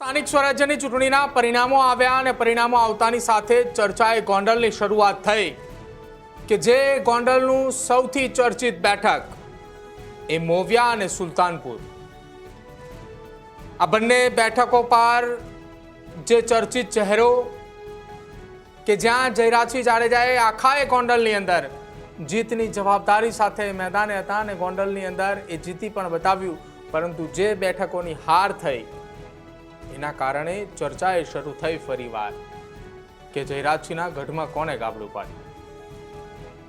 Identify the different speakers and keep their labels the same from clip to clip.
Speaker 1: સ્થાનિક સ્વરાજ્યની ચૂંટણીના પરિણામો આવ્યા અને પરિણામો આવતાની સાથે ચર્ચાએ ગોંડલની શરૂઆત થઈ કે જે ગોંડલનું સૌથી ચર્ચિત બેઠક એ મોવિયા અને સુલતાનપુર, આ બંને બેઠકો પર જે ચર્ચિત ચહેરો કે જ્યાં જયરાજસિંહ જાડેજાએ આખા ગોંડલની અંદર જીતની જવાબદારી સાથે મેદાને હતા અને ગોંડલની અંદર એ જીતી પણ બતાવ્યું, પરંતુ જે બેઠકોની હાર થઈ એના કારણે ચર્ચાએ શરૂ થઈ ફરીવાર કે જયરાજસિંહના ગઢમાં કોને ગાબડું પાડ્યું.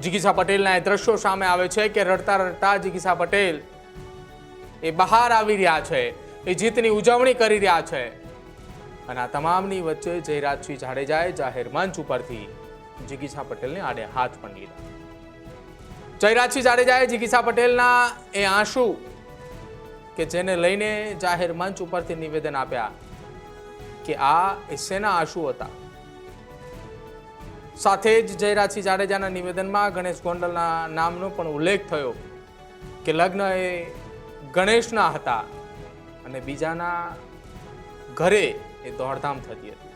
Speaker 1: જિગીસા પટેલના એ દ્રશ્યો સામે આવે છે કે રડતા રડતા જિગીસા પટેલ એ બહાર આવી રહ્યા છે, એ જીતની ઉજવણી કરી રહ્યા છે અને આ તમામની વચ્ચે જયરાજસિંહ જાડેજાએ જાહેર મંચ ઉપરથી જિગીસા પટેલને આડે હાથ પણ લીધા. જયરાજસિંહ જાડેજાએ જિગીસા પટેલના એ આંસુ કે જેને લઈને જાહેર મંચ ઉપરથી નિવેદન આપ્યા કે આ એ શેના આંસુ હતા. સાથે જ જયરાજસિંહ જાડેજાના નિવેદનમાં ગણેશ ગોંડલના નામનો પણ ઉલ્લેખ થયો કે લગ્ન એ ગણેશના હતા અને બીજાના ઘરે એ દોડધામ થતી હતી.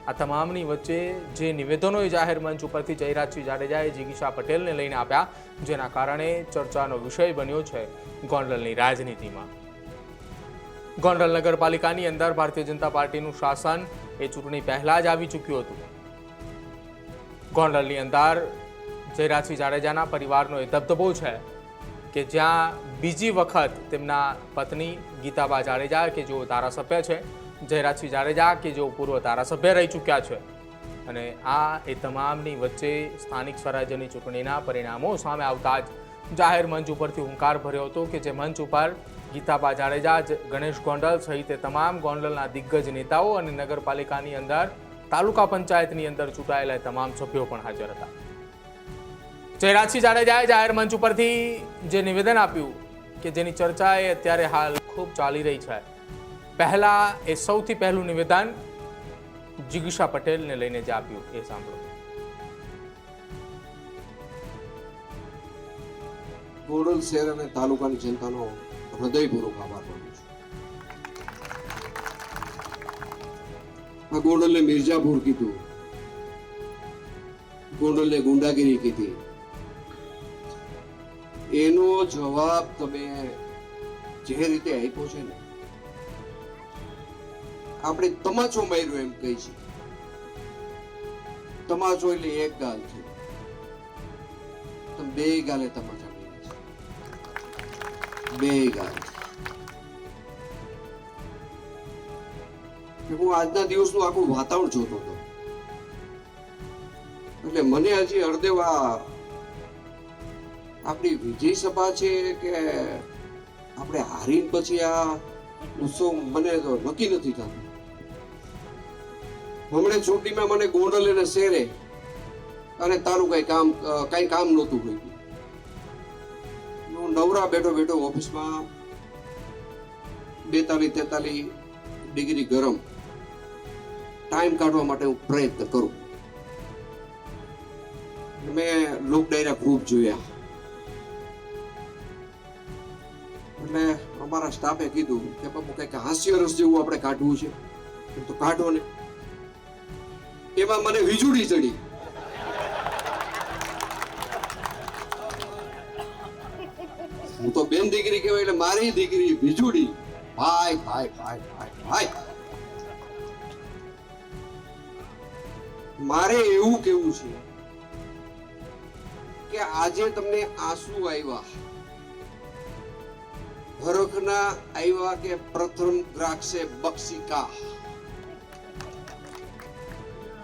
Speaker 1: આ તમામની વચ્ચે જે નિવેદનો જાહેર મંચ ઉપરથી જયરાજસિંહ જાડેજાએ જિગીસા પટેલને લઈને આપ્યા, જેના કારણે ચર્ચાનો વિષય બન્યો છે ગોંડલની રાજનીતિમાં. ગોંડલ નગરપાલિકાની અંદર ભારતીય જનતા પાર્ટીનું શાસન એ ચૂંટણી પહેલા જ આવી ચૂક્યું હતું. ગોંડલની અંદર જયરાજસિંહ જાડેજાના પરિવારનો એ દબદબો છે કે જ્યાં બીજી વખત તેમના પત્ની ગીતાબા જાડેજા કે જેઓ ધારાસભ્ય છે, જયરાજસિંહ જાડેજા કે જેઓ પૂર્વ ધારાસભ્ય રહી ચૂક્યા છે, અને આ એ તમામની વચ્ચે સ્થાનિક સ્વરાજ્યની ચૂંટણીના પરિણામો સામે આવતા જ જાહેર મંચ ઉપરથી હુંકાર ભર્યો હતો કે જે મંચ ઉપર ગીતાબા જાડેજા, ગણેશ ગોંડલ સહિત તમામ ગોંડલના દિગ્ગજ નેતાઓ અને નગરપાલિકાની અંદર તાલુકા પંચાયતની અંદર ચૂંટાયેલા તમામ સભ્યો પણ હાજર હતા. જયરાજસિંહ જાડેજાએ જાહેર મંચ ઉપરથી જે નિવેદન આપ્યું કે જેની ચર્ચા એ અત્યારે હાલ ખૂબ ચાલી રહી છે. પહેલા એ સૌથી પહેલું નિવેદન જિગીસા પટેલને લઈને જે આપ્યું એ સાંભળો.
Speaker 2: ગોંડલ શહેર અને તાલુકાની જનતાનો હૃદયપૂર્વક આભાર માનું છું. આ ગોંડલને મિર્જાપુર કીધું, ગોંડલને ગુંડાગીરી કીધી, એનો જવાબ તમે જે રીતે આપ્યો છે ને, આપણે તમાચો માર્યો એમ કહી છે. તમાચો એટલે એક ગાલ છે, તમે બે ગાલે તમાચા માર્યા છે, બે ગાલ. હું આજના દિવસનું આખું વાતાવરણ જોતો હતો એટલે મને હજી હરદેવા આપણી વિજય સભા છે કે આપણે હારીને પછી આ ઉત્સવ મને તો નક્કી નથી થતું. હમણાં ચૂંટણીમાં મને ગોંડલ અને શહેરે અને તાલુકા કઈ કામ નહોતું હોય. હું નવરા બેઠો બેઠો ઓફિસમાં 42-43 ડિગ્રી ગરમ ટાઈમ કાઢવા માટે હું પ્રયત્ન કરું. મેં લોક ડાયરા ખૂબ જોયા એટલે અમારા સ્ટાફે કીધું કે બાપુ કઈક હાસ્યરસ જેવું આપણે કાઢવું છે તો કાઢો ને. એમાં મને વીજળી ચડી. હું તો બેન દીકરી કહેવાય એટલે મારી દીકરી વીજળી. ભાઈ ભાઈ ભાઈ ભાઈ ભાઈ, મારે એવું કેવું છે કે આજે તમને આંસુ આવ્યા, હરખના આવ્યા કે પ્રથમ દ્રાક્ષે બક્ષિકા,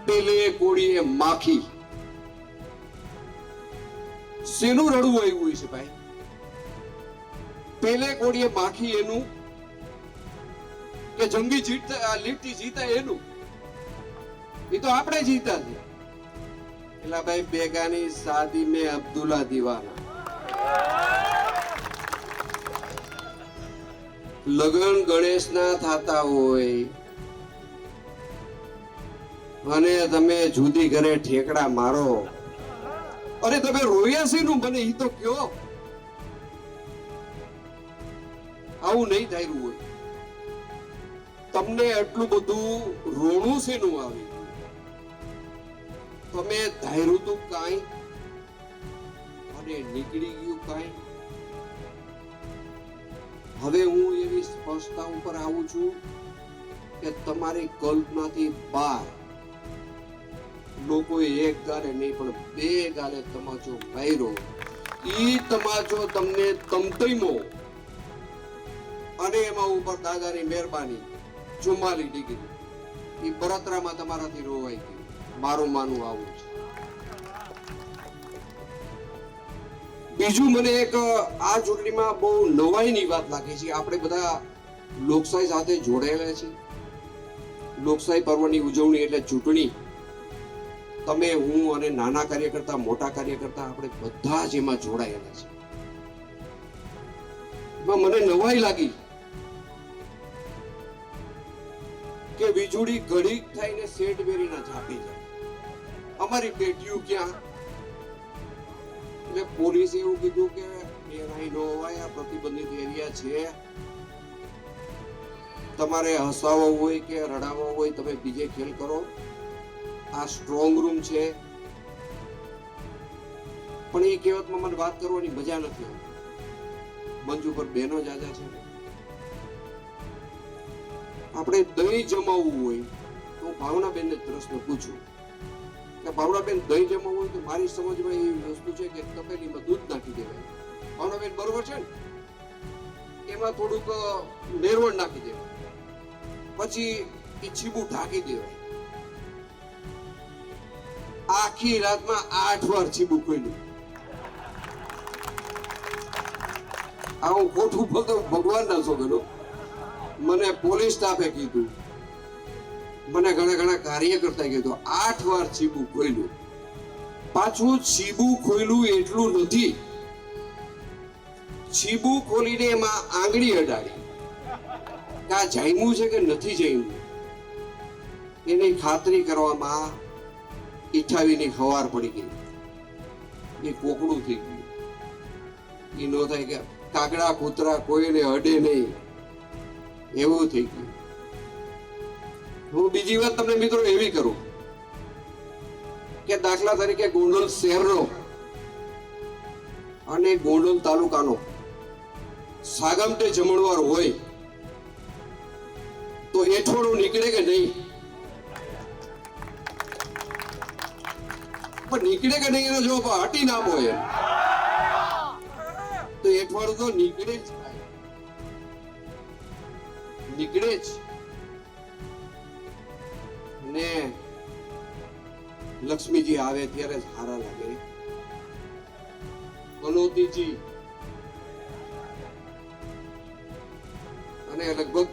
Speaker 2: પેલે કોળીએ માખી. શેનું રડવું આવ્યું છે ભાઈ? પેલે કોળીએ માખી એનું કે જંગી જીતતા લીટી જીતા એનું? એ તો આપણે જીતા છે. એલા ભાઈ બેગાની શાદી में અબ્દુલ્લા દીવાના. લગન ગણેશના થાતા હોય અને તમે જુદી ઘરે ઠેકડા મારો અને તમે રોયા છે નું મને ઈ તો કયો. આવું નહીં થયું હોય. તમને આટલું બધું રોણું શેનું આવી તમે ધાર્યું તું કાંઈ અને નીકળી ગયું કાંઈ. હવે હું એવી સ્પષ્ટતા ઉપર આવું છું કે તમારી કલ્પનાથી બહાર લોકોએ એક ગાલે નહીં પણ બે ગાલે તમાચો માર્યો. ઈ તમાચો તમને તમતઈમો અને એમાં ઉપર દાદાની મહેરબાની 44 ડિગ્રી ઈ બળતરામાં તમારાથી રોવાઈ ગયું. મારું માનવું આવું છે. બીજું મને એક આ ચૂંટણીમાં બહુ નવાઈની વાત લાગે છે. આપણે બધા લોકશાહી સાથે જોડાયેલા છે. લોકશાહી પર્વની ઉજવણી એટલે ચૂંટણી. તમે હું અને નાના કાર્યકર્તા મોટા કાર્યકર્તા આપણે બધા જ એમાં જોડાયેલા છે. એમાં મને નવાઈ લાગી કે વીજળી ઘડીક થઈને શેઠ બેરીના ઝાપી જાય. અમારી પેટીઓ ક્યાં? એટલે પોલીસે એવું કીધું કે એ નહીં નો હોય, આ પ્રતિબંધિત એરિયા છે. તમારે હસાવો હોય કે રડાવો હોય તમે બીજે ખેલ કરો. આ સ્ટ્રોંગ રૂમ છે. પણ એ કહેવતમાં મને વાત કરવાની મજા નથી આવતી. મંચ ઉપર બહેનો જાજા છે. આપણે દહીં જમાવવું હોય તો ભાવનાબેનને જ પ્રશ્ન પૂછું કે ભાવનાબેન દહીં જમાવવું હોય તો મારી સમજમાં એવી વસ્તુ છે કે તપેલીમાં દૂધ નાખી દેવાય. ભાવનાબેન બરોબર છે ને? એમાં થોડુંક મેરવણ નાખી દેવાય, પછી એ છીબું ઢાંકી દેવાય. આખી રાતમાં 8 વાર છીબું ખોલ્યું. આ હું ખોટું બોલતો ભગવાન ના છોકરો. મને પોલીસ સ્ટાફે કીધું, મને ઘણા કાર્યકર્તાએ કીધું 8 વાર છીબું ખોલ્યું. પાછું છીબું ખોલ્યું એટલું નથી, છીબું ખોલીને એમાં આંગળી અડાડી કે આ જામ્યું છે કે નથી જામ્યું એની ખાતરી કરવામાં 28ની હવાર પડી ગઈ. એ કોકડું થઈ ગયું. એ નો થાય કે કાગડા કૂતરા કોઈને અડે નહીં એવું થઈ ગયું. હું બીજી વાત તમને મિત્રો એવી કરું કે દાખલા તરીકે ગોંડલ શહેરનો અને ગોંડલ તાલુકાનો સાગમટે જમણવાર હોય તો એઠવાડું નીકળે કે નહીં? પણ નીકળે કે નહીં એનો જવાબ હટી નામ હોય તો એઠવાડું તો નીકળે જ, નીકળે જ. ને લક્ષ્મીજી આવે ત્યારે સારા લાગે. કનોતીજી અને લગભગ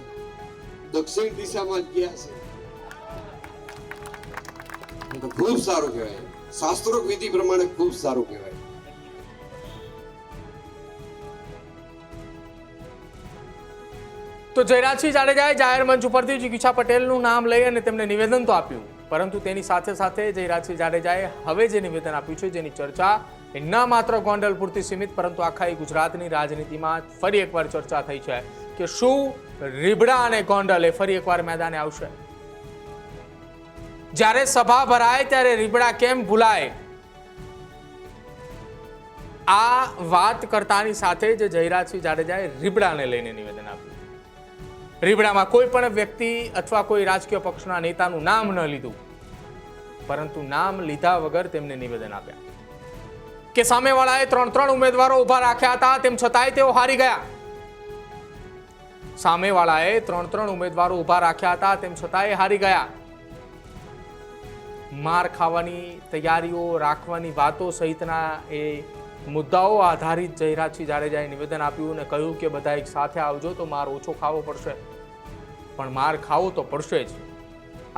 Speaker 2: દક્ષિણ દિશામાં જ ગયા છે. ખૂબ સારું કહેવાય. શાસ્ત્રોક્ત વિધિ પ્રમાણે ખૂબ સારું કહેવાય.
Speaker 1: તો જયરાજસિંહ જાડેજાએ જાહેર મંચ ઉપરથી જિગીષા પટેલનું નામ લઈ અને તેમને નિવેદન તો આપ્યું, પરંતુ તેની સાથે સાથે જયરાજસિંહ જાડેજાએ હવે જે નિવેદન આપ્યું છે, જેની ચર્ચા ન માત્ર ગોંડલ પૂરતી સીમિત પરંતુ આખા ગુજરાતની રાજનીતિમાં ફરી એકવાર ચર્ચા થઈ છે કે શું રીબડા અને ગોંડલ એ ફરી એકવાર મેદાને આવશે. જ્યારે સભા ભરાય ત્યારે રીબડા કેમ ભૂલાય, આ વાત કરતાની સાથે જ જયરાજસિંહ જાડેજાએ રીબડાને લઈને નિવેદન આપ્યું. રીબડામાં કોઈ પણ વ્યક્તિ અથવા કોઈ રાજકીય પક્ષના નેતાનું નામ ન લીધું, પરંતુ નામ લીધા વગર તેમને નિવેદન આપ્યા કે સામેવાળાએ 3 ઉમેદવારો ઉભા રાખ્યા હતા, તેમ છતાંય તેઓ હારી ગયા. સામેવાળાએ 3 ઉમેદવારો ઉભા રાખ્યા હતા, તેમ છતાંય હારી ગયા. માર ખાવાની તૈયારીઓ રાખવાની વાતો સહિતના એ મુદ્દાઓ આધારિત જયરાજસિંહ જાડેજાએ નિવેદન આપ્યું અને કહ્યું કે બધા એક સાથે આવજો તો માર ઓછો ખાવો પડશે, પણ માર ખાવો તો પડશે જ.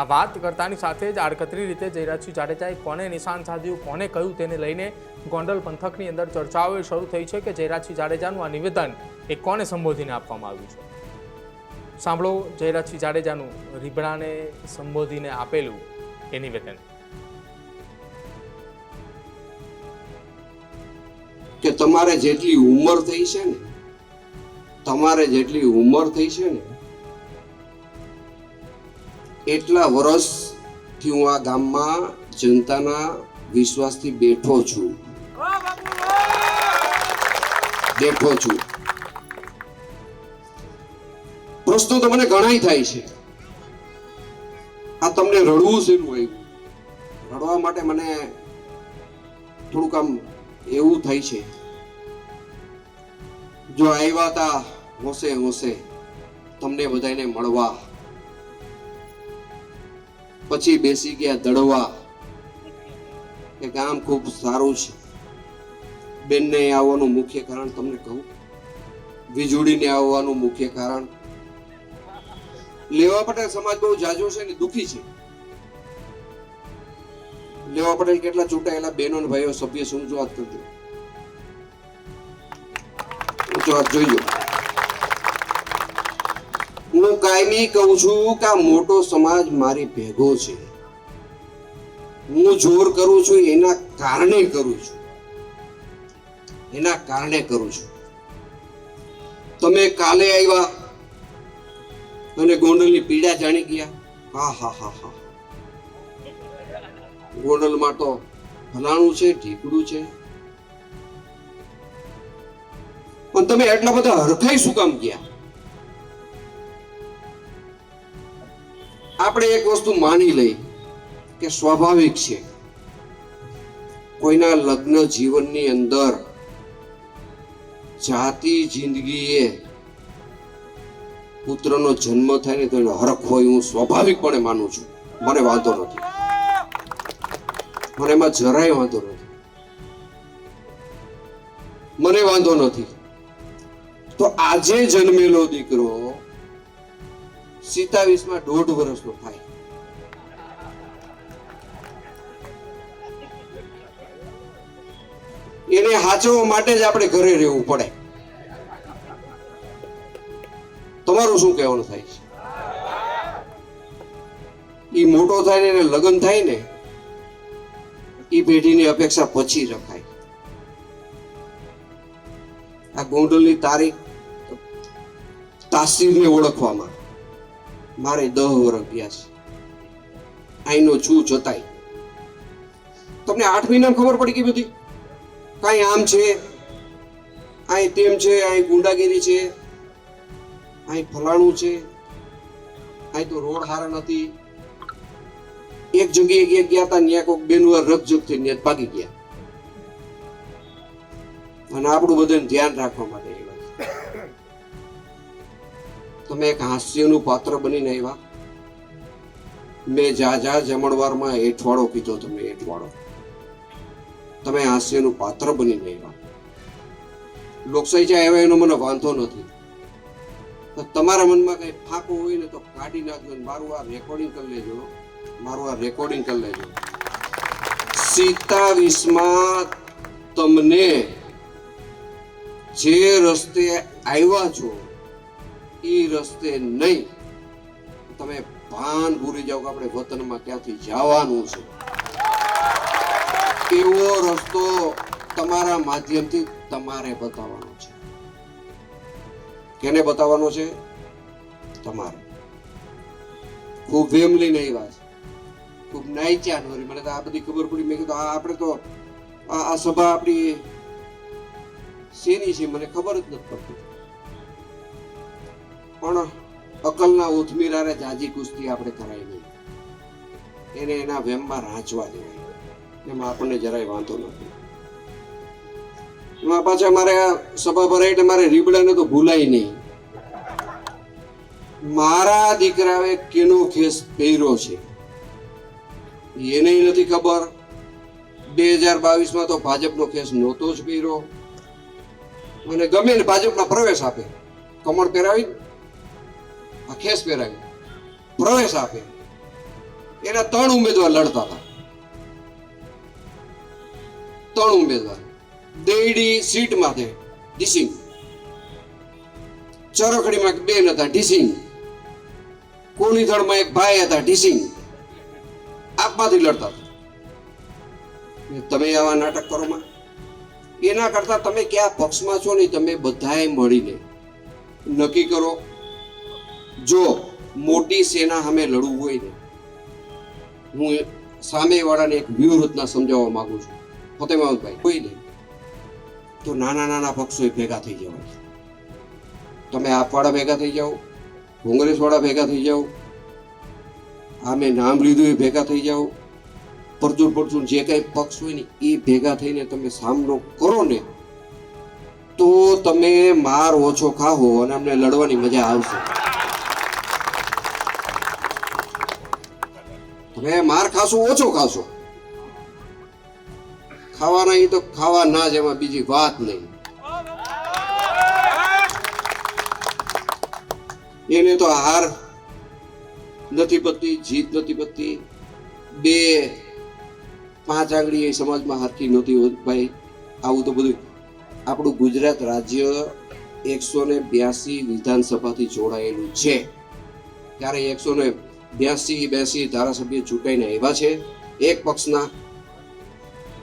Speaker 1: આ વાત કરતાની સાથે જ આડકતરી રીતે જયરાજસિંહ જાડેજાએ કોને નિશાન સાધ્યું, કોને કહ્યું, તેને લઈને ગોંડલ પંથકની અંદર ચર્ચાઓ શરૂ થઈ છે કે જયરાજસિંહ જાડેજાનું આ નિવેદન એ કોને સંબોધીને આપવામાં આવ્યું છે. સાંભળો જયરાજસિંહ જાડેજાનું રીબડાને સંબોધીને આપેલું એ નિવેદન.
Speaker 2: કે તમારે જેટલી ઉંમર થઈ છે ને, તમારે જેટલી ઉંમર થઈ છે ને એટલા વર્ષથી હું આ ગામમાં જનતાના વિશ્વાસથી બેઠો છું. પ્રશ્નો તો મને ઘણાય થાય છે. આ તમને રડવું છે એનું આવ્યું. રડવા માટે મને થોડુંક આમ એવું થાય છે. જો આવ્યા હતા હોશે હોશે તમને બધાને મળવા, પછી બેસી ગયા દડવા કે ગામ ખૂબ સારું છે. બેનને આવવાનું મુખ્ય કારણ તમને કહું, વીજળીને આવવાનું મુખ્ય કારણ લેવા પટેલ સમાજ બહુ જાજો છે ને દુખી છે. લેવા પટેલ કેટલા ચૂંટાયેલા બહેનો અને ભાઈઓ સભ્ય શું વાત કરજો, વાત જોઈજો. હું કાયમી કહું છું કે આ મોટો સમાજ મારી ભેગો છે. હું જોર કરું છું એના કારણે કરું છું. તમે કાલે આવ્યા અને ગોંડલની પીડા જાણી ગયા. હા ગોંડલમાં તો ફલાણું છે, ઢીકડું છે, પણ તમે એટલા બધા હરખાઈ શું કામ ગયા? આપણે એક વસ્તુ માની લઈ કે સ્વાભાવિક છે, કોઈના લગ્ન જીવનની અંદર જાતિ જિંદગીએ પુત્રનો જન્મ થાય ને તો એનો હરખ હોય. હું સ્વાભાવિકપણે માનું છું. મને વાંધો નથી, મને એમાં જરાય વાંધો નથી. તો આજે જન્મેલો દીકરો 27 1.5 વર્ષનો થાય, એને હાચવવા માટે જ આપણે ઘરે રહેવું પડે. તમારું શું કહેવાનું થાય છે? ઈ મોટો થાય ને એને લગ્ન થાય ને ઈ પેઢીની અપેક્ષા પછી રખાય. આ ગોંડલની તારીખ તાસીરને ઓળખવામાં મારે 10 વર્ષ ગયા છે. અહીંનો છું છતાંય તમને 8 મહિનામાં ખબર પડી ગઈ બધી. કાંઈ આમ છે, અહીં તેમ છે, અહીં ગુંડાગીરી છે, અહીં ફલાણું છે, અહીં તો રોડ હારા નથી. એક જગ્યાએ ગયા હતા ત્યાં કોઈક બેનવાર રકજક થઈ ત્યાં ભાગી ગયા. અને આપણું બધાને ધ્યાન રાખવા માટે તમે એક હાસ્યનું પાત્ર બનીને આવ્યા. મેં જા જમણવારમાં એઠવાડો કીધો, તમને એઠવાડો. તમે હાસ્યનું પાત્ર બનીને આવ્યા. લોકશાહી છે એનો મને વાંધો નથી. તમારા મનમાં કઈ ફાંકો હોય ને તો કાઢી નાખજો. મારું આ રેકોર્ડિંગ કરી લેજો. 27 તમને જે રસ્તે આવ્યા છો એ રસ્તે નહીં. તમે ભાન ભૂલી જાઓ કે આપણે વતનમાં ક્યાંથી જવાનું છે. એવો રસ્તો તમારા માધ્યમથી તમારે બતાવવાનો છે. કેને બતાવવાનો છે? તમારે. ખૂબ વેમલી નહીં વાત, ખૂબ નાઈચ્યા નોરી. મને તો આ બધી ખબર પડી. મેં કીધું આપણે તો આ સભા આપણી શેની છે મને ખબર જ નથી પડતી. પણ અકલના ઉથમીરારે જાજી કુસ્તી આપણે કરાય નહીં. એને એના વેમમાં રાંચવા દેવાય. એમાં આપણને જરાય વાંધો નથી. એમાં પાછા મારે આ સભા ભરાય એટલે મારે રીબડાને તો ભૂલાય નહીં. મારા દીકરાએ કેનો ખેસ પહેર્યો છે એને નથી ખબર. 2022 તો ભાજપનો ખેસ નહોતો જ પહેર્યો. અને ગમે ને ભાજપના પ્રવેશ આપે, કમળ પહેરાવી આ ખેસ પહેરાવી પ્રવેશ આપે. એના 3 ઉમેદવાર લડતા હતા. 3 ઉમેદવાર દેડી સીટમાંથી ડીસિંગ, ચરખડીમાં 2 હતા ડીસિંગ, કોલીથળમાં એક ભાઈ હતા ડીસિંગ. આપમાંથી લડતા હતા. તમે આવા નાટક કરો માં. એના કરતા તમે કયા પક્ષમાં છો ને તમે બધાએ મળીને નક્કી કરો. જો મોટી સેના સામે લડવું હોય ને, હું સામેવાળાને એક વ્યૂહરચના સમજાવવા માંગુ છું. ફતેહ મામદભાઈ, કોઈ નહીં તો નાના નાના પક્ષો ભેગા થઈ જવાય. તમે આપવાળા ભેગા થઈ જાઓ, કોંગ્રેસવાળા ભેગા થઈ જાઓ, આમે નામ લીધું એ ભેગા થઈ જાઓ, પરચુર જે કઈ પક્ષ હોય ને એ ભેગા થઈને તમે સામનો કરો ને, તો તમે માર ઓછો ખાઓ અને અમને લડવાની મજા આવશે. તમે માર ખાશો ઓછો ખાશો, ખાવાના એ તો ખાવા ના જ, એમાં બીજી વાત નહીં. એને તો હાર નથી પતતી, જીત નથી પતતી. 2-5 આંગળી એ સમાજમાં હરખી નહોતી હોત ભાઈ. આવું તો બધું આપણું ગુજરાત રાજ્ય 182 વિધાનસભાથી જોડાયેલું છે. ત્યારે 182 ધારાસભ્ય ચૂંટાઈને આવ્યા છે એક પક્ષના.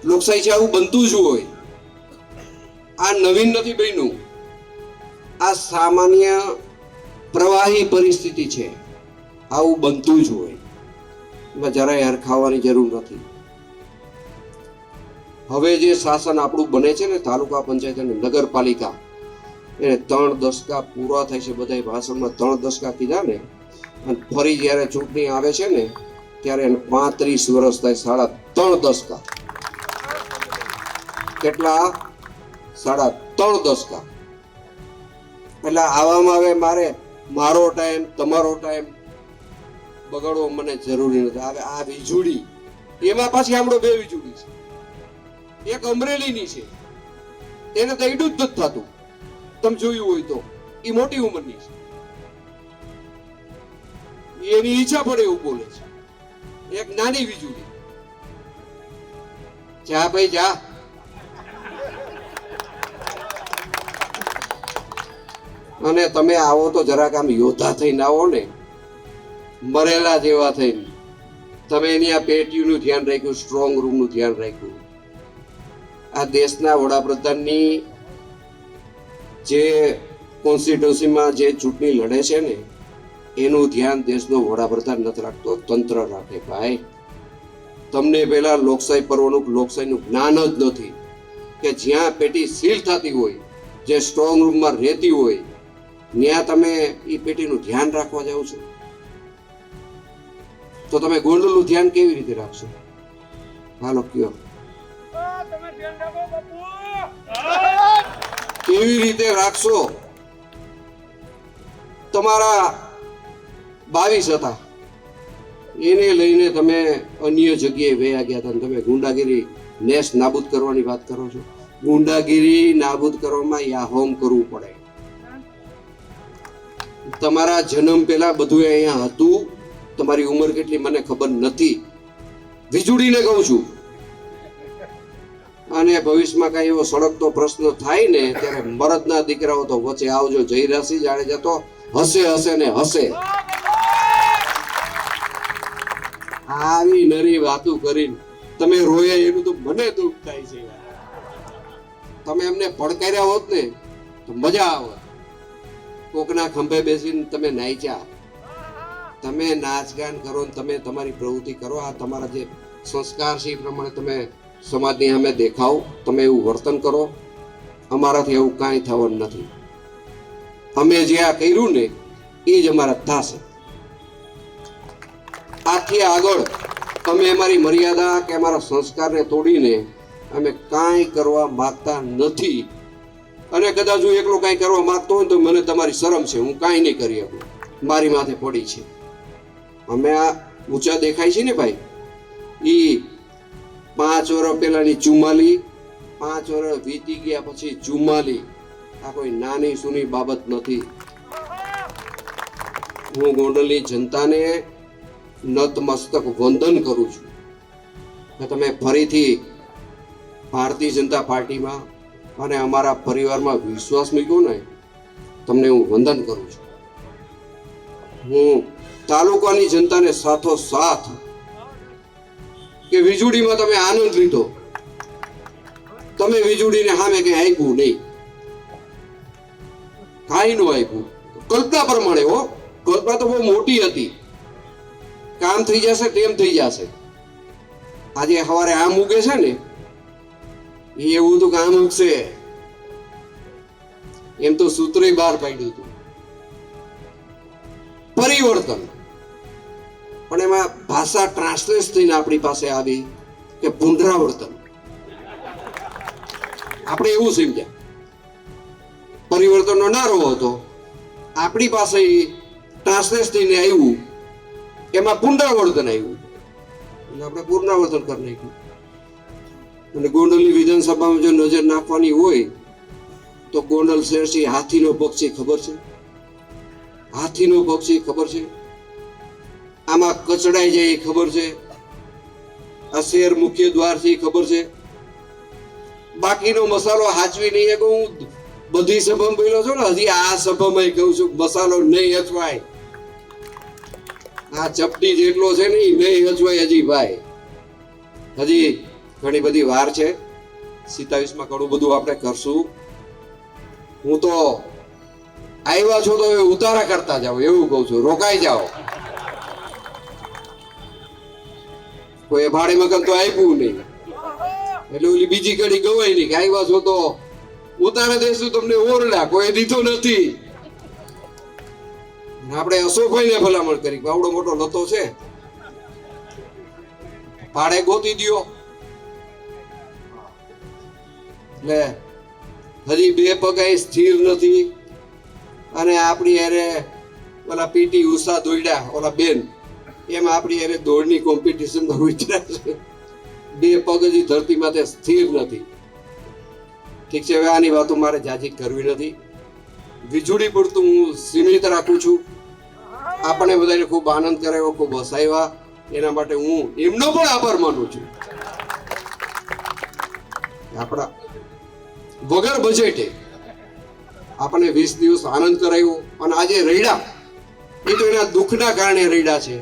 Speaker 2: લોકશાહી છે, આવું બનતું જ હોય. આ નવીન નથી બન્યું, આ સામાન્ય પ્રવાહી પરિસ્થિતિ છે. આવું બનતું જ હોય, એમાં જરાય હરખાવાની જરૂર નથી. હવે જે શાસન આપણું બને છે ને, તાલુકા પંચાયત અને નગરપાલિકા, એને 3 દશકા પૂરા થાય છે. બધા ભાષણમાં 3 દશકા કીધા ને, અને ફરી જ્યારે ચૂંટણી આવે છે ને ત્યારે એને 35 વર્ષ થાય. 3.5 દશકા. કેટલા? 3.5 દશકા. એટલે આવામાં હવે મારો ટાઈમ, તમારો ટાઈમ બગાડવો મને જરૂરી નથી. હવે આ વીજળી, એમાં પાછી આપણો 2 વીજળી છે. એક અમરેલીની છે, એને તો એટલું જ નથી થતું. તમે જોયું હોય તો એ મોટી ઉંમરની છે, એની ઈચ્છા પડે એવું બોલે છે. એક નાની વીજળી, જા ભાઈ જા. અને તમે આવો તો જરાક આમ યોદ્ધા થઈને આવો ને, મરેલા જેવા થઈને. તમે એની આ પેટીનું ધ્યાન રાખ્યું, સ્ટ્રોંગ રૂમનું ધ્યાન રાખ્યું. આ દેશના વડાપ્રધાનની જે કોન્સ્ટિટ્યુન્સીમાં જે ચૂંટણી લડે છે ને, એનું ધ્યાન દેશનો વડાપ્રધાન નથી રાખતો, તંત્ર રાખે. ભાઈ, તમને પેલા લોકશાહી પર્વનું, લોકશાહીનું જ્ઞાન જ નથી કે જ્યાં પેટી સીલ થતી હોય, જે સ્ટ્રોંગ રૂમમાં રહેતી હોય, ત્યાં તમે એ પેટીનું ધ્યાન રાખવા જાઓ છો. તો તમે ગોંડલનું ધ્યાન કેવી રીતે રાખશો? હાલો કયો, કેવી રીતે રાખશો? તમારા 22 હતા, એને લઈને તમે અન્ય જગ્યાએ વયા ગયા હતા. તમે ગુંડાગીરી નેસ નાબૂદ કરવાની વાત કરો છો. ગુંડાગીરી નાબૂદ કરવામાં યાહોમ કરવું પડે. તમારા જન્મ પહેલા બધું અહીંયા હતું. તમારી ઉંમર કેટલી મને ખબર નથી, વીજળીને કહું છું. અને ભવિષ્યમાં કઈ એવો સળગતો પ્રશ્ન થાય ને, ત્યારે મરદના દીકરાઓ તો વચ્ચે આવજો. જયરાસિંહ જાડેજા તો હસે ને હસે. આવી નરી વાતો કરીને તમે રોયા, એનું તો મને દુઃખ થાય છે. તમે એમને પડકાર્યા હોત ને તો મજા આવે. કોકના ખંભે બેસીને તમે નાચ્યા. તમે નાચગાન કરો ને તમે તમારી પ્રવૃત્તિ કરો. આ તમારા જે સંસ્કાર છે એ પ્રમાણે તમે સમાજની સામે દેખાવ. તમે એવું વર્તન કરો. અમારાથી એવું કાંઈ થવાનું નથી. અમે જે આ કર્યું ને એ જ અમારા થશે. આથી આગળ અમે અમારી મર્યાદા કે અમારા સંસ્કારને તોડીને અમે કાંઈ કરવા માંગતા નથી. અને કદાચ હું એકલો કાંઈ કરવા માંગતો હોય તો મને તમારી શરમ છે, હું કાંઈ નહીં કરી શકું. મારી માથે પડી છે. અમે આ ઊંચા દેખાય છે ને ભાઈ, એ 5 વર્ષ પહેલાની 44, 5 વર્ષ વીતી ગયા પછી 44. આ કોઈ નાની સૂની બાબત નથી. હું ગોંડલની જનતાને નતમસ્તક વંદન કરું છું કે તમે ફરીથી ભારતીય જનતા પાર્ટીમાં અને અમારા પરિવારમાં વિશ્વાસ મૂક્યો ને, તમને હું વંદન કરું છું. હું તાલુકાની જનતાને સાથોસાથ કે વીજળીમાં તમે આનંદ લીધો, તમે વીજળીને સામે કઈ આપ્યું નહીં, કાંઈ નું આપ્યું. કલ્પના પ્રમાણે હો, કલ્પના તો બહુ મોટી હતી, કામ થઈ જશે તેમ થઈ જશે. આજે સવારે આમ ઉગે છે ને, એ એવું હતું કે આમ ઉગશે એમ તો સૂત્રે બહાર પાડ્યું હતું. પરિવર્તન, પણ એમાં ભાષા ટ્રાન્સલેટ થઈને આપણી પાસે આવી કે પુનરાવર્તન. આપણે એવું સમજ્યા પરિવર્તનનો નારો હતો, આપણી પાસે ટ્રાન્સલેટ થઈને આવ્યું, એમાં પુનરાવર્તન આવ્યું એટલે આપણે પુનરાવર્તન કરી નાખ્યું. અને ગોંડલની વિધાનસભામાં જો નજર નાખવાની હોય તો ગોંડલ શહેર છે હાથીનો પક્ષી, ખબર છે? હાથીનો પક્ષી ખબર છે? આમાં કચડાઈ જાય એ ખબર છે? આ શહેર મુખ્ય દ્વાર છે એ ખબર છે? બાકીનો મસાલો હાચવી નહીં કે હું બધી સભામાં બોલ્યો છું ને, હજી આ સભામાં કહું છું મસાલો નહીં હચવાય. આ ચપટી જેટલો છે ને એ નહીં હચવાય હજી ભાઈ. હજી ઘણી બધી વાર છે. 27માં ઘણું બધું આપણે કરશું. હું તો આવ્યા છો તો ઉતારા કરતા જાઓ એવું કહું છું, રોકાઈ જાઓ. કોઈ ભાડે મકાન તો આપ્યું નહીં એટલે ઓલી બીજી કડી ગવાય નહીં કે આવ્યા છો તો ઉતારે દેશું તમને ઓરડા, કોઈ દીધો નથી. આપણે અશોકભાઈને ભલામણ કરી કે આવડો મોટો લતો છે, ભાડે ગોતી દ્યો. એટલે હજી બે પગ સ્થિર નથી. અને આપણી યારે ઓલા પીટી ઉષા દોડ્યા ઓલા બેન, એમ આપણી યારે દોડની કોમ્પિટિશનમાં ઉતર્યા છે. બે પગ હજી ધરતી માથે સ્થિર નથી. ઠીક છે, હવે આની વાતો મારે જાજી કરવી નથી. વીજળી પૂરતું હું સીમિત રાખું છું. આપણે બધાને ખૂબ આનંદ કરાવ્યો, ખૂબ હસાવ્યા, એના માટે હું એમનો પણ આભાર માનું છું. આપણા વગર બજેટે આપણને 20 દિવસ આનંદ કરાવ્યો. અને આજે રૈડા એ તો એના દુઃખના કારણે રૈડા છે.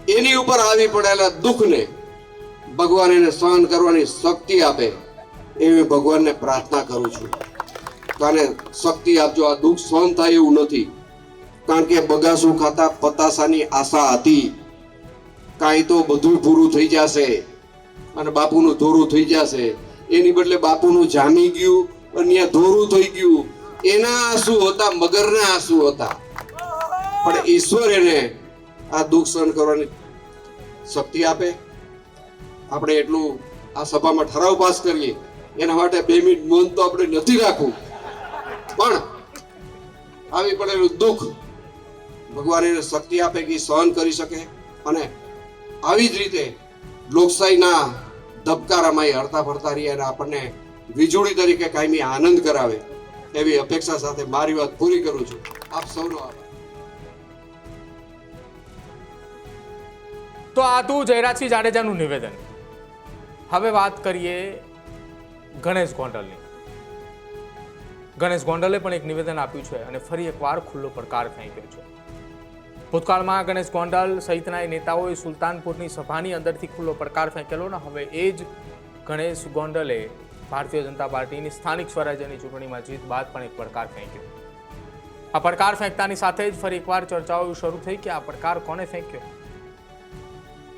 Speaker 2: એની ઉપર આવી પડેલા દુઃખને ભગવાન એને સહન કરવાની શક્તિ આપે એવી ભગવાનને પ્રાર્થના કરું છું. અને શક્તિ આપજો. આ દુઃખ સહન થાય એવું નથી, કારણ કે બગાસું ખાતા પતાસાની આશા હતી. કાંઈ તો બધું પૂરું થઈ જશે અને બાપુનું ધોરું થઈ જશે. એની બદલે બાપુનું જામી ગયું અને ત્યાં ધોરું થઈ ગયું. એના આંસુ હતા, મગરના આંસુ હતા. પણ ઈશ્વર એને આ દુઃખ સહન કરવાની શક્તિ આપે. આપણે એટલું આ સભામાં ઠરાવ પાસ કરીએ એના માટે 2 મિનિટ મૌન તો આપણે નથી રાખવું, પણ આવી પડેલું દુઃખ ભગવાન એને શક્તિ આપે કે સહન કરી શકે. અને આવી જ રીતે લોકશાહીના ધબકારામાં હરતા ફરતા રહી અને આપણને વીજળી તરીકે કાયમી આનંદ કરાવે એવી અપેક્ષા સાથે મારી વાત પૂરી કરું છું. આપ સૌનો આભાર.
Speaker 1: તો આ હતું જયરાજસિંહ જાડેજાનું નિવેદન. હવે વાત કરીએ ગણેશ ગોંડલની. ગણેશ ગોંડલે પણ એક નિવેદન આપ્યું છે અને ફરી એકવાર ખુલ્લો પડકાર ફેંક્યો છે. ભૂતકાળમાં ગણેશ ગોંડલ સહિતના નેતાઓએ સુલતાનપુરની સભાની અંદરથી ખુલ્લો પડકાર ફેંકેલો ને હવે એ જ ગણેશ ગોંડલે ભારતીય જનતા પાર્ટીની સ્થાનિક સ્વરાજ્યની ચૂંટણીમાં જીત બાદ પણ એક પડકાર ફેંક્યો. આ પડકાર ફેંકતાની સાથે જ ફરી એકવાર ચર્ચાઓ શરૂ થઈ કે આ પડકાર કોને ફેંક્યો.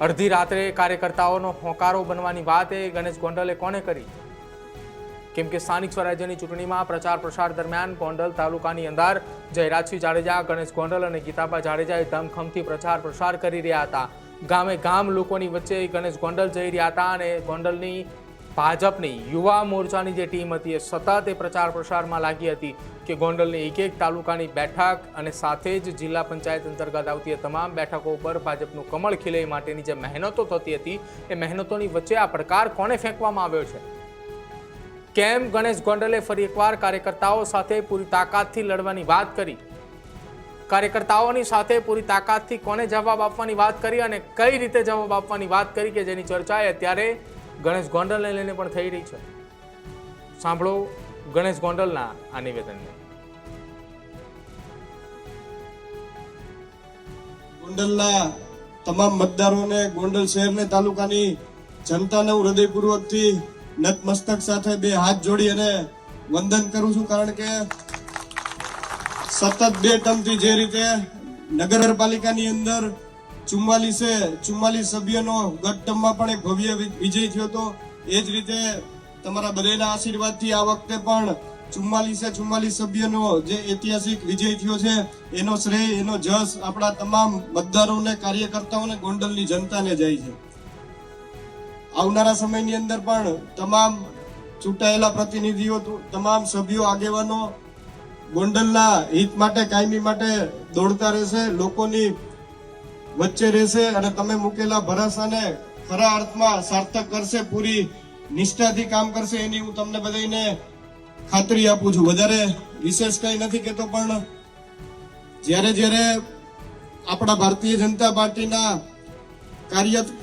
Speaker 1: અડધી રાત્રે કાર્યકર્તાઓનો હોંકારો બનવાની વાત એ ગણેશ ગોંડલે કોને કરી? કેમ કે સ્થાનિક સ્વરાજ્યની ચૂંટણીમાં પ્રચાર પ્રસાર દરમિયાન ગોંડલ તાલુકાની અંદર જયરાજસિંહ જાડેજા, ગણેશ ગોંડલ અને ગીતાબા જાડેજાએ ધમખમથી પ્રચાર પ્રસાર કરી રહ્યા હતા. ગામે ગામ લોકોની વચ્ચે ગણેશ ગોંડલ જઈ રહ્યા હતા અને ગોંડલની ભાજપની યુવા મોરચાની જે ટીમ હતી એ સતત એ પ્રચાર પ્રસારમાં લાગી હતી કે ગોંડલની એક તાલુકાની બેઠક અને સાથે જ જિલ્લા પંચાયત અંતર્ગત આવતી તમામ બેઠકો ઉપર ભાજપનું કમળ ખીલે માટેની જે મહેનતો થતી હતી એ મહેનતોની વચ્ચે આ પડકાર કોને ફેંકવામાં આવ્યો છે? કેમ ગણેશ ગોંડલે ફરી એકવાર કાર્યકર્તાઓ સાથે પૂરી તાકાતથી લડવાની વાત કરી? કાર્યકર્તાઓની સાથે પૂરી તાકાતથી કોને જવાબ આપવાની વાત કરી અને કઈ રીતે જવાબ આપવાની વાત કરી કે જેની ચર્ચા અત્યારે ગણેશ ગોંડલને લઈને પણ થઈ રહી છે. સાંભળો ગણેશ ગોંડલના આ નિવેદનને.
Speaker 3: ગોંડલના તમામ મતદારોને, ગોંડલ શહેરને, તાલુકાની જનતાને હું હૃદયપૂર્વકથી નતમસ્તક સાથે 2 હાથ જોડી અને વંદન કરું છું. કારણ કે સતત 2 ટર્મથી જે રીતે નગરપાલિકાની અંદર 44 સભ્યોનો ગત ટર્મમાં પણ એક ભવ્ય વિજય થયો હતો. એ જ રીતે તમારા બધાના આશીર્વાદથી આ વખતે પણ 44 સભ્યોનો જે ઐતિહાસિક વિજય થયો છે એનો શ્રેય, એનો જશ આપણા તમામ મતદારોને, કાર્યકર્તાઓને, ગોંડલની જનતાને જાય છે. આવનારા સમયની અંદર પણ તમામ ચૂંટાયેલા પ્રતિનિધિઓ, તમામ સભ્યો, આગેવાનો ગોંડલના હિત માટે, કાયમી માટે દોડતા રહેશે, લોકોની વચ્ચે રહેશે અને તમે મૂકેલા ભરોસાને ખરા અર્થમાં સાર્થક કરશે, પૂરી નિષ્ઠાથી કામ કરશે, એની હું તમને બધાને ખાતરી આપું છું. વધારે વિશેષ કઈ નથી કહેતો, પણ જ્યારે આપણા ભારતીય જનતા પાર્ટીના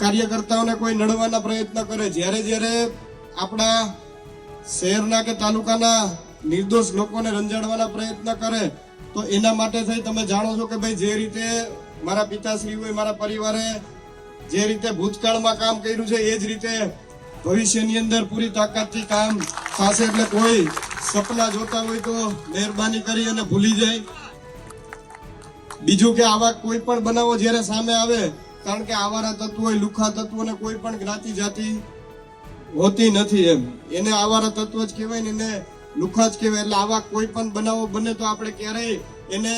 Speaker 3: કાર્યકર્તાઓને કોઈ નડવાના પ્રયત્ન કરે, જ્યારે આપણા શહેરના કે તાલુકાના નિર્દોષ લોકોને રંજાડવાના પ્રયત્ન કરે, તો એના માટે થઈ તમે જાણો છો કે ભાઈ જે રીતે મારા પિતાશ્રીઓએ, મારા પરિવારે જે રીતે ભૂતકાળમાં કામ કર્યું છે, એ જ રીતે ભવિષ્યની અંદર પૂરી તાકાતથી કામ થશે. એટલે કોઈ સપના જોતા હોય તો મહેરબાની કરી અને ભૂલી જાય. બીજું કે આવા કોઈ પણ બનાવો જ્યારે સામે આવે, કારણ કે આવારા તત્વો, લુખા તત્વોને કોઈ પણ જ્ઞાતિ જાતિ હોતી નથી, એમ એને આવારા તત્વ જ કહેવાય ને, એને લુખા જ કહેવાય. એટલે આવા કોઈ પણ બનાવો બને તો આપણે ક્યારેય એને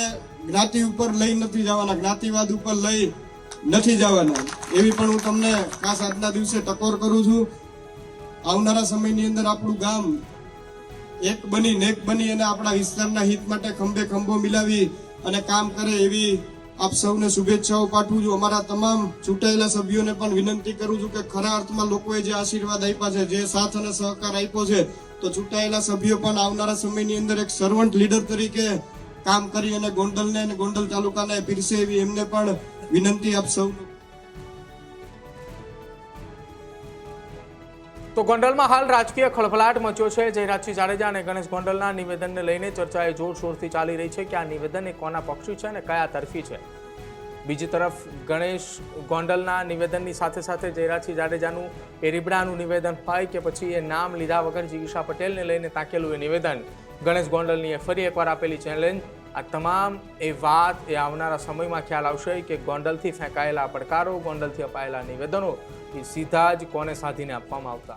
Speaker 3: જ્ઞાતિ ઉપર લઈ નથી જવાના, જ્ઞાતિવાદ ઉપર લઈ નથી જવાના. એવી પણ હું તમને ખાસ આજના દિવસે ટકોર કરું છું. આવનારા સમયની અંદર આપણું ગામ એક બની અને આપણા વિસ્તારના હિત માટે ખંભે ખંભો મિલાવી અને કામ કરે, એવી આપ સૌને શુભેચ્છાઓ પાઠવું છું. અમારા તમામ ચૂંટાયેલા સભ્યોને પણ વિનંતી કરું છું કે ખરા અર્થમાં લોકોએ જે આશીર્વાદ આપ્યા છે, જે સાથ અને સહકાર આપ્યો છે, તો ચૂંટાયેલા સભ્યો પણ આવનારા સમયની અંદર એક સર્વન્ટ લીડર તરીકે કામ કરી અને ગોંડલને અને ગોંડલ તાલુકાને પીરસે, એવી એમને પણ વિનંતી આપ સૌ.
Speaker 1: તો ગોંડલમાં હાલ રાજકીય ખળભળાટ મચ્યો છે. જયરાજસિંહ જાડેજા અને ગણેશ ગોંડલના નિવેદનને લઈને ચર્ચાએ જોરશોરથી ચાલી રહી છે કે આ નિવેદન એ કોના પક્ષી છે અને કયા તરફી છે. બીજી તરફ ગણેશ ગોંડલના નિવેદનની સાથે સાથે જયરાજસિંહ જાડેજાનું એ રીબડાનું નિવેદન હોય કે પછી એ નામ લીધા વગર જિગીષા પટેલને લઈને તાકેલું એ નિવેદન, ગણેશ ગોંડલની એ ફરી એકવાર આપેલી ચેલેન્જ, આ તમામ એ વાત એ આવનારા સમયમાં ખ્યાલ આવશે કે ગોંડલથી ફેંકાયેલા પડકારો, ગોંડલથી અપાયેલા નિવેદનો એ સીધા જ કોને સાધીને આપવામાં આવતા.